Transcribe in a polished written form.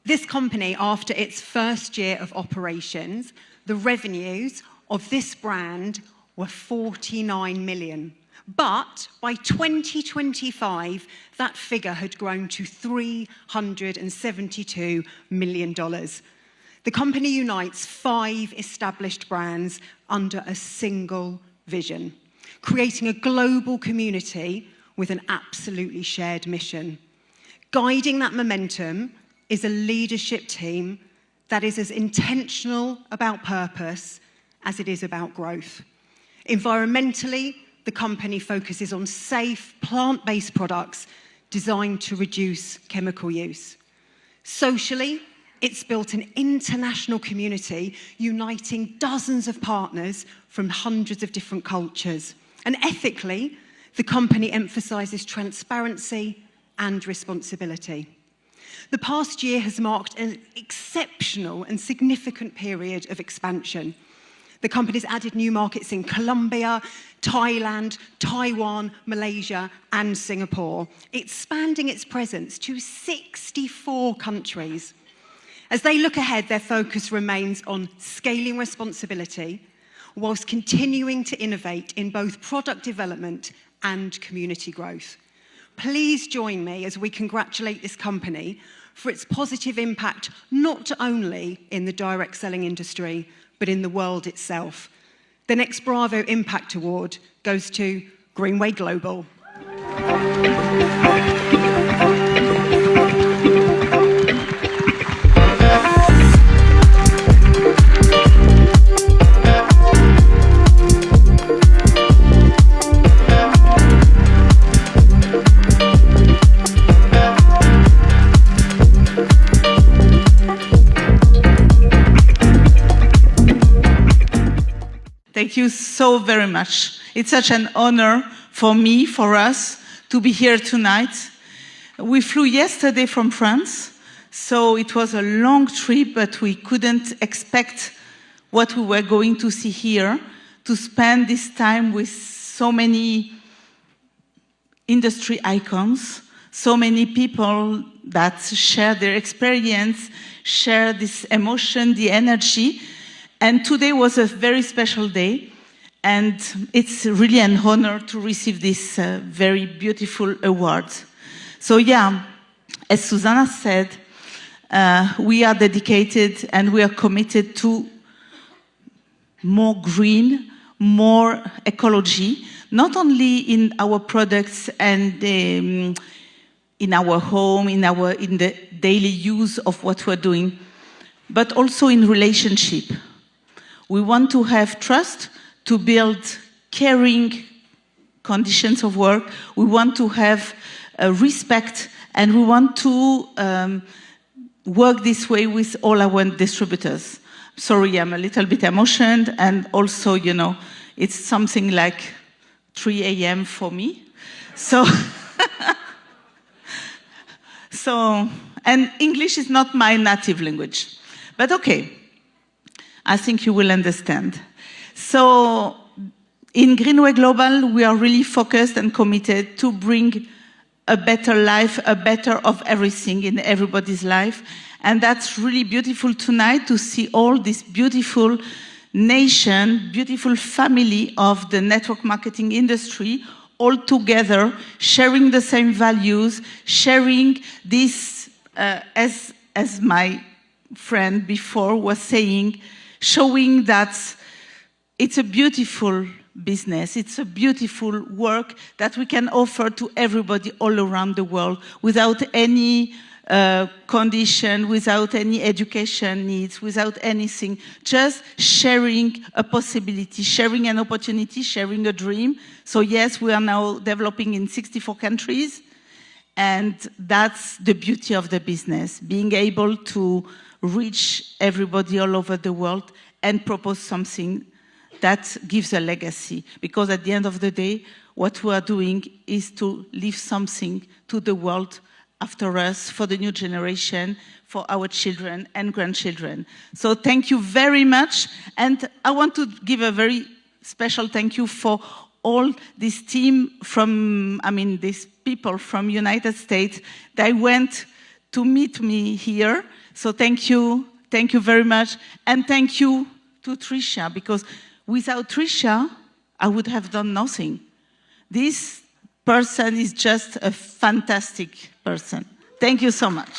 This company, after its first year of operations, the revenues of this brand were 49 million. But by 2025, that figure had grown to $372 million. The company unites 5 established brands under a single vision, creating a global community with an absolutely shared mission. Guiding that momentum is a leadership team that is as intentional about purpose as it is about growth. Environmentally, the company focuses on safe, plant-based products designed to reduce chemical use. Socially, it's built an international community uniting dozens of partners from hundreds of different cultures. And ethically, the company emphasizes transparency and responsibility. The past year has marked an exceptional and significant period of expansion. The company's added new markets in Colombia, Thailand, Taiwan, Malaysia, and Singapore, expanding its presence to 64 countries. As they look ahead, their focus remains on scaling responsibility whilst continuing to innovate in both product development and community growth. Please join me as we congratulate this company for its positive impact, not only in the direct selling industry, but in the world itself. The next Bravo Impact Award goes to Greenway Global. Thank you so very much. It's such an honor for me, for us, to be here tonight. We flew yesterday from France, so it was a long trip, but we couldn't expect what we were going to see here, to spend this time with so many industry icons, so many people that share their experience, share this emotion, the energy. And today was a very special day, and it's really an honor to receive this very beautiful award. So yeah, as Susanna said, we are dedicated and we are committed to more green, more ecology, not only in our products and in our home, in the daily use of what we're doing, but also in relationship. We want to have trust, to build caring conditions of work. We want to have respect, and we want to work this way with all our distributors. Sorry, I'm a little bit emotional, and also, you know, it's something like 3 a.m. for me. So, and English is not my native language, but okay. I think you will understand. So in Greenway Global, we are really focused and committed to bring a better life, a better of everything in everybody's life. And that's really beautiful tonight to see all this beautiful nation, beautiful family of the network marketing industry all together, sharing the same values, sharing this, as my friend before was saying, showing that it's a beautiful business, it's a beautiful work that we can offer to everybody all around the world without any condition, without any education needs, without anything, just sharing a possibility, sharing an opportunity, sharing a dream. So yes, we are now developing in 64 countries, and that's the beauty of the business, being able to reach everybody all over the world and propose something that gives a legacy. Because at the end of the day, what we are doing is to leave something to the world after us, for the new generation, for our children and grandchildren. So thank you very much. And I want to give a very special thank you for all this team from, these people from United States. They went to meet me here. So thank you very much. And thank you to Tricia, because without Tricia, I would have done nothing. This person is just a fantastic person. Thank you so much.